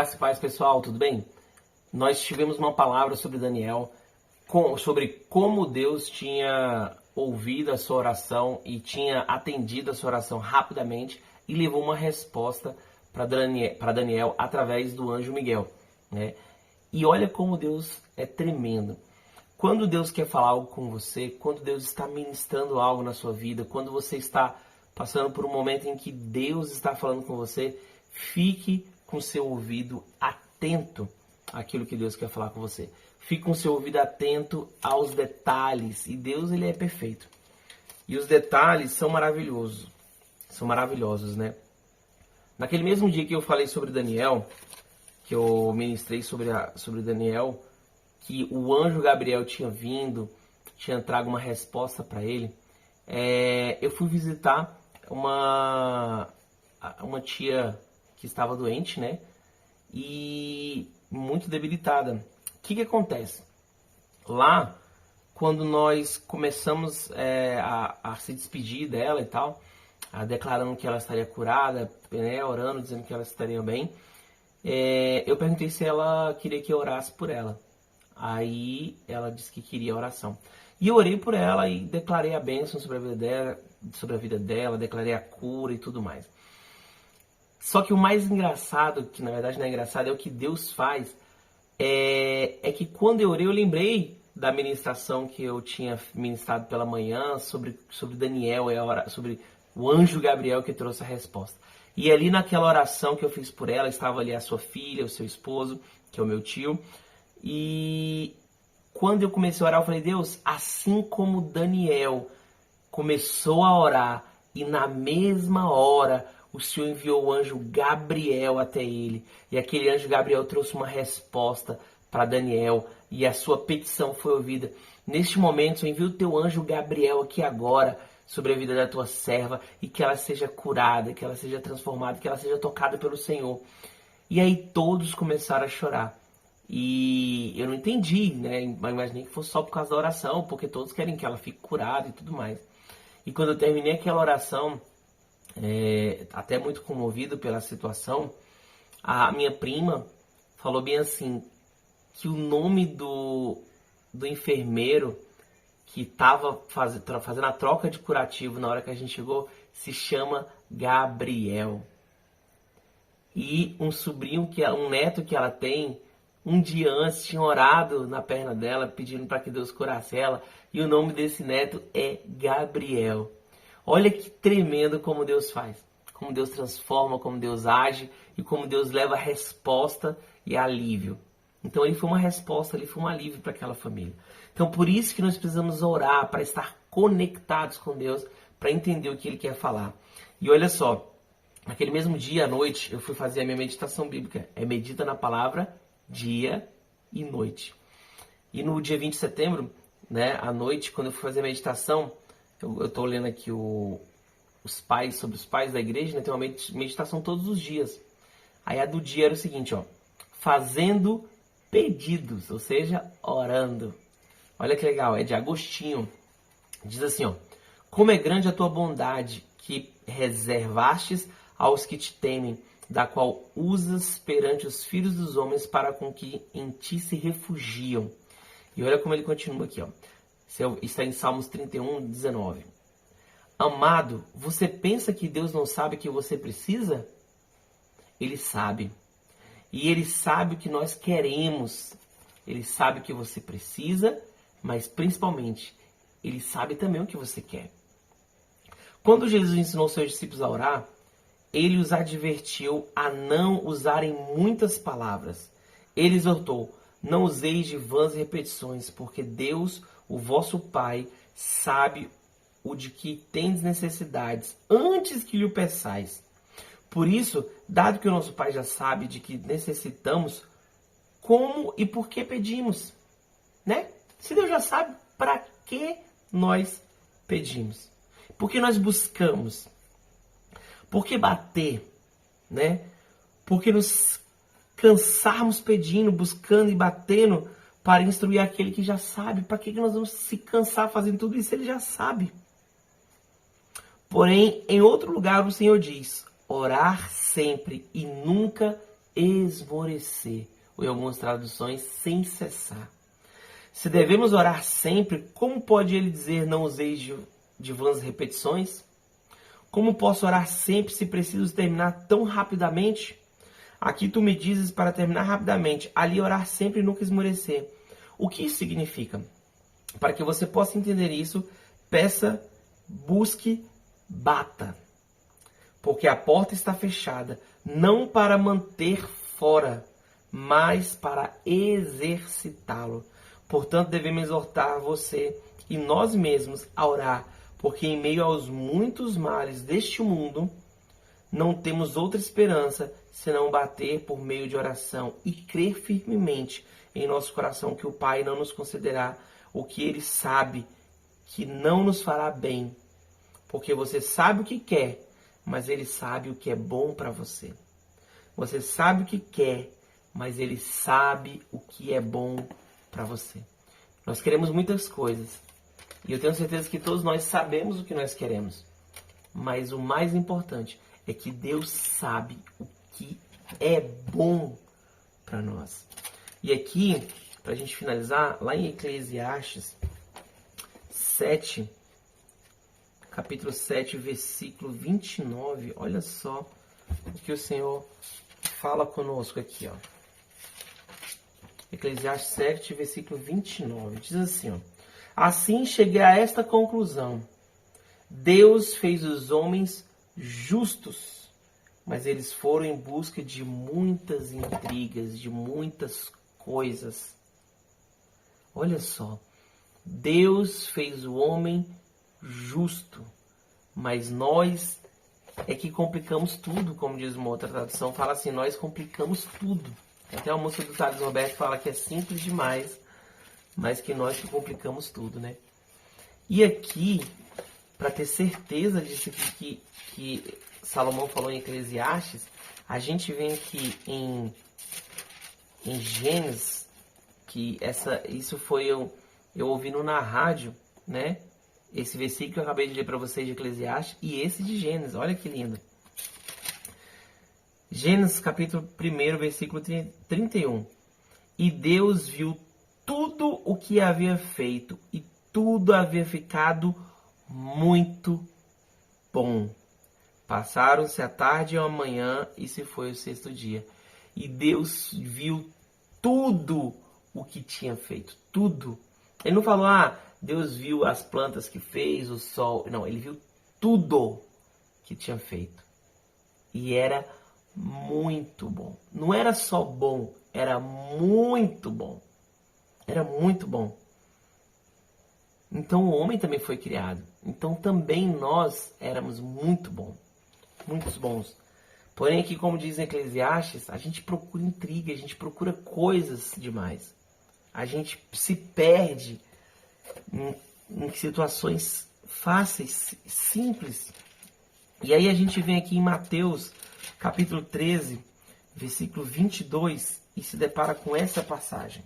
Graça e paz, pessoal, tudo bem? Nós tivemos uma palavra sobre Daniel, sobre como Deus tinha ouvido a sua oração e tinha atendido a sua oração rapidamente e levou uma resposta para Daniel através do anjo Miguel, né? E olha como Deus é tremendo. Quando Deus quer falar algo com você, quando Deus está ministrando algo na sua vida, quando você está passando por um momento em que Deus está falando com você, fique com seu ouvido atento àquilo que Deus quer falar com você. Fique com seu ouvido atento aos detalhes. E Deus, ele é perfeito. E os detalhes são maravilhosos. São maravilhosos, né? Naquele mesmo dia que eu falei sobre Daniel, que eu ministrei sobre Daniel, que o anjo Gabriel tinha vindo, tinha trago uma resposta para ele, eu fui visitar uma tia que estava doente, né? E muito debilitada. O que acontece? Lá, quando nós começamos a se despedir dela e tal, declarando que ela estaria curada, né, orando, dizendo que ela estaria bem, eu perguntei se ela queria que eu orasse por ela. Aí ela disse que queria oração. E eu orei por ela e declarei a bênção sobre a vida dela, declarei a cura e tudo mais. Só que o mais engraçado, que na verdade não é engraçado, é o que Deus faz, é que quando eu orei, eu lembrei da ministração que eu tinha ministrado pela manhã sobre Daniel, sobre o anjo Gabriel que trouxe a resposta. E ali naquela oração que eu fiz por ela, estava ali a sua filha, o seu esposo, que é o meu tio. E quando eu comecei a orar, eu falei, Deus, assim como Daniel começou a orar e na mesma hora o Senhor enviou o anjo Gabriel até ele. E aquele anjo Gabriel trouxe uma resposta para Daniel e a sua petição foi ouvida. Neste momento, eu envio o teu anjo Gabriel aqui agora sobre a vida da tua serva e que ela seja curada, que ela seja transformada, que ela seja tocada pelo Senhor. E aí todos começaram a chorar. E eu não entendi, né? Imaginei que fosse só por causa da oração, porque todos querem que ela fique curada e tudo mais. E quando eu terminei aquela oração, até muito comovido pela situação, a minha prima falou bem assim, que o nome do enfermeiro que estava fazendo a troca de curativo na hora que a gente chegou se chama Gabriel. E um neto que ela tem, um dia antes tinha orado na perna dela, pedindo para que Deus curasse ela, e o nome desse neto é Gabriel. Olha que tremendo como Deus faz, como Deus transforma, como Deus age e como Deus leva resposta e alívio. Então ele foi uma resposta, ele foi um alívio para aquela família. Então por isso que nós precisamos orar, para estar conectados com Deus, para entender o que Ele quer falar. E olha só, naquele mesmo dia à noite eu fui fazer a minha meditação bíblica. Medita na palavra dia e noite. E no dia 20 de setembro, né, à noite, quando eu fui fazer a meditação, eu estou lendo aqui sobre os pais da igreja, né, tem uma meditação todos os dias. Aí a do dia era o seguinte, ó, fazendo pedidos, ou seja, orando. Olha que legal, é de Agostinho. Diz assim, ó, como é grande a tua bondade que reservastes aos que te temem, da qual usas perante os filhos dos homens para com que em ti se refugiam. E olha como ele continua aqui, ó. Isso está em Salmos 31, 19. Amado, você pensa que Deus não sabe o que você precisa? Ele sabe. E Ele sabe o que nós queremos. Ele sabe o que você precisa, mas principalmente, Ele sabe também o que você quer. Quando Jesus ensinou seus discípulos a orar, Ele os advertiu a não usarem muitas palavras. Ele exortou, não useis de vãs repetições, porque Deus, o vosso Pai, sabe o de que tendes necessidades antes que lhe o peçais. Por isso, dado que o nosso Pai já sabe de que necessitamos, como e por que pedimos? Né? Se Deus já sabe, para que nós pedimos? Por que nós buscamos? Por que bater? Né? Por que nos cansarmos pedindo, buscando e batendo para instruir aquele que já sabe? Para que nós vamos se cansar fazendo tudo isso? Ele já sabe. Porém, em outro lugar o Senhor diz, orar sempre e nunca esmorecer, ou em algumas traduções, sem cessar. Se devemos orar sempre, como pode ele dizer não useis de vãs repetições? Como posso orar sempre se preciso terminar tão rapidamente? Aqui tu me dizes para terminar rapidamente, ali orar sempre e nunca esmorecer. O que isso significa? Para que você possa entender isso, peça, busque, bata. Porque a porta está fechada, não para manter fora, mas para exercitá-lo. Portanto, devemos exortar você e nós mesmos a orar, porque em meio aos muitos males deste mundo, não temos outra esperança senão bater por meio de oração e crer firmemente em nosso coração que o Pai não nos concederá o que Ele sabe que não nos fará bem. Porque você sabe o que quer, mas Ele sabe o que é bom para você. Você sabe o que quer, mas Ele sabe o que é bom para você. Nós queremos muitas coisas. E eu tenho certeza que todos nós sabemos o que nós queremos. Mas o mais importante é que Deus sabe o que é bom para nós. E aqui, para a gente finalizar, lá em Eclesiastes 7, capítulo 7, versículo 29, olha só o que o Senhor fala conosco aqui, ó. Eclesiastes 7, versículo 29, diz assim, ó. Assim cheguei a esta conclusão. Deus fez os homens justos, mas eles foram em busca de muitas intrigas, de muitas coisas. Olha só, Deus fez o homem justo, mas nós é que complicamos tudo, como diz uma outra tradução, fala assim, nós complicamos tudo. Até a música do Thales Roberto fala que é simples demais, mas que nós que complicamos tudo, né? E aqui, para ter certeza disso que Salomão falou em Eclesiastes, a gente vem aqui em Gênesis, que isso foi eu ouvindo na rádio, né? Esse versículo que eu acabei de ler para vocês de Eclesiastes e esse de Gênesis, olha que lindo. Gênesis capítulo 1, versículo 31. E Deus viu tudo o que havia feito e tudo havia ficado muito bom. Passaram-se a tarde e a manhã e se foi o sexto dia. E Deus viu tudo o que tinha feito. Tudo. Ele não falou, Deus viu as plantas que fez, o sol. Não, ele viu tudo que tinha feito. E era muito bom. Não era só bom, era muito bom. Era muito bom. Então o homem também foi criado. Então também nós éramos muito bons. Muitos bons. Porém aqui, como diz em Eclesiastes, a gente procura intriga, a gente procura coisas demais. A gente se perde em situações fáceis, simples. E aí a gente vem aqui em Mateus, capítulo 13, versículo 22, e se depara com essa passagem.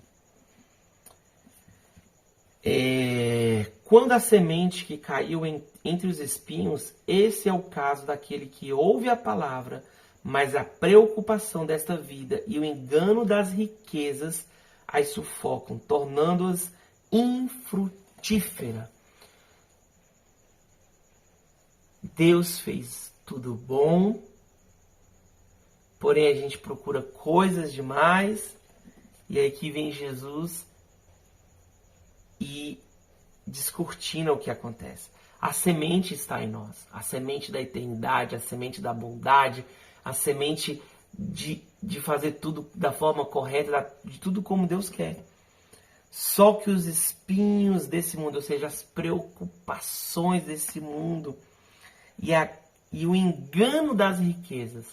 Quando a semente que caiu entre os espinhos, esse é o caso daquele que ouve a palavra, mas a preocupação desta vida e o engano das riquezas as sufocam, tornando-as infrutíferas. Deus fez tudo bom, porém a gente procura coisas demais, e aí que vem Jesus e descortina o que acontece. A semente está em nós, a semente da eternidade, a semente da bondade, a semente de fazer tudo da forma correta, de tudo como Deus quer. Só que os espinhos desse mundo, ou seja, as preocupações desse mundo e o engano das riquezas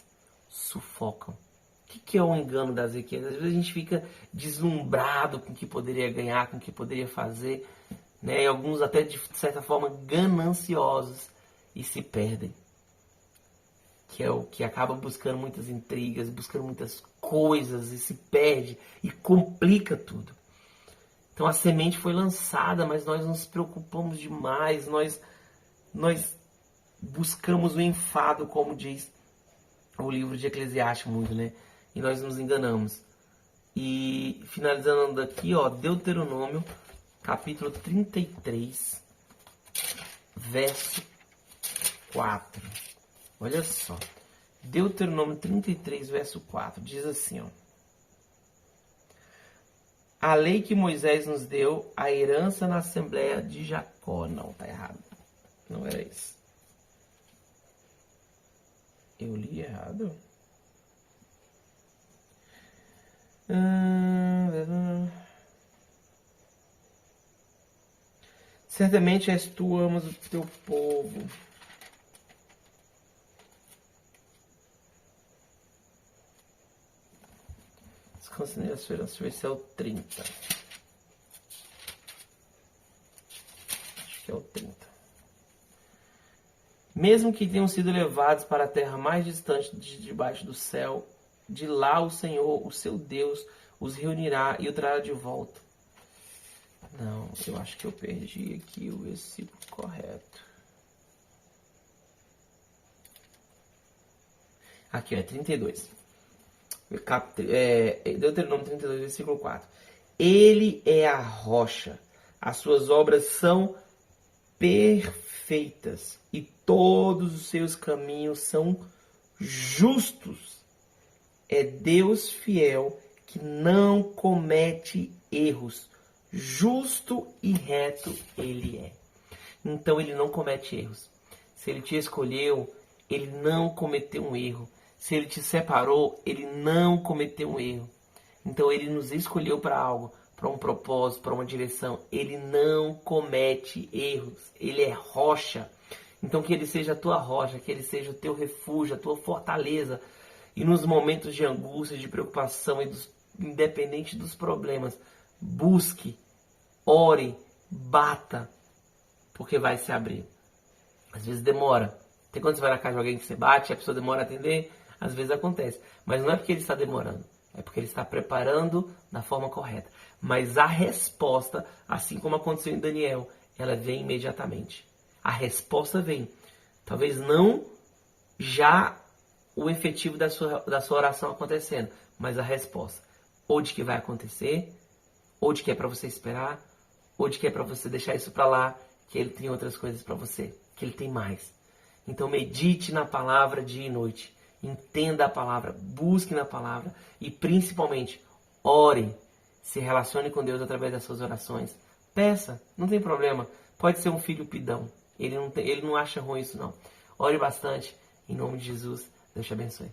sufocam. O que é o engano das riquezas? Às vezes a gente fica deslumbrado com o que poderia ganhar, com o que poderia fazer, né? E alguns até de certa forma gananciosos e se perdem. Que é o que acaba buscando muitas intrigas, buscando muitas coisas e se perde e complica tudo. Então a semente foi lançada, mas nós nos preocupamos demais, nós buscamos o enfado, como diz o livro de Eclesiastes muito, né? e nós nos enganamos. E finalizando aqui, ó, Deuteronômio, capítulo 33, verso 4. Olha só. Deuteronômio 33, verso 4. Diz assim, ó. A lei que Moisés nos deu, a herança na Assembleia de Jacó. Não, tá errado. Não era isso. Eu li errado. Certamente és tu, amas o teu povo. Considera a sua herança. Deixa eu ver se é o 30. Acho que é o 30. Mesmo que tenham sido levados para a terra mais distante de debaixo do céu, de lá o Senhor, o seu Deus, os reunirá e o trará de volta. Não, eu acho que eu perdi aqui o versículo correto. Aqui, é 32. Deuteronômio 32, versículo 4. Ele é a rocha, as suas obras são perfeitas e todos os seus caminhos são justos. É Deus fiel que não comete erros. Justo e reto ele é. Então ele não comete erros. Se ele te escolheu, ele não cometeu um erro. Se ele te separou, ele não cometeu um erro. Então ele nos escolheu para algo, para um propósito, para uma direção. Ele não comete erros. Ele é rocha. Então que ele seja a tua rocha, que ele seja o teu refúgio, a tua fortaleza. E nos momentos de angústia, de preocupação, independente dos problemas, busque, ore, bata, porque vai se abrir. Às vezes demora. Tem quando você vai na casa de alguém que você bate, a pessoa demora a atender, às vezes acontece. Mas não é porque ele está demorando, é porque ele está preparando da forma correta. Mas a resposta, assim como aconteceu em Daniel, ela vem imediatamente. A resposta vem. Talvez não já o efetivo da sua oração acontecendo, mas a resposta. Ou de que vai acontecer, ou de que é para você esperar, ou de que é para você deixar isso para lá, que ele tem outras coisas para você, que ele tem mais. Então medite na palavra dia e noite. Entenda a palavra, busque na palavra e principalmente ore. Se relacione com Deus através das suas orações. Peça, não tem problema. Pode ser um filho pidão. Ele não acha ruim isso não. Ore bastante. Em nome de Jesus, Deus te abençoe.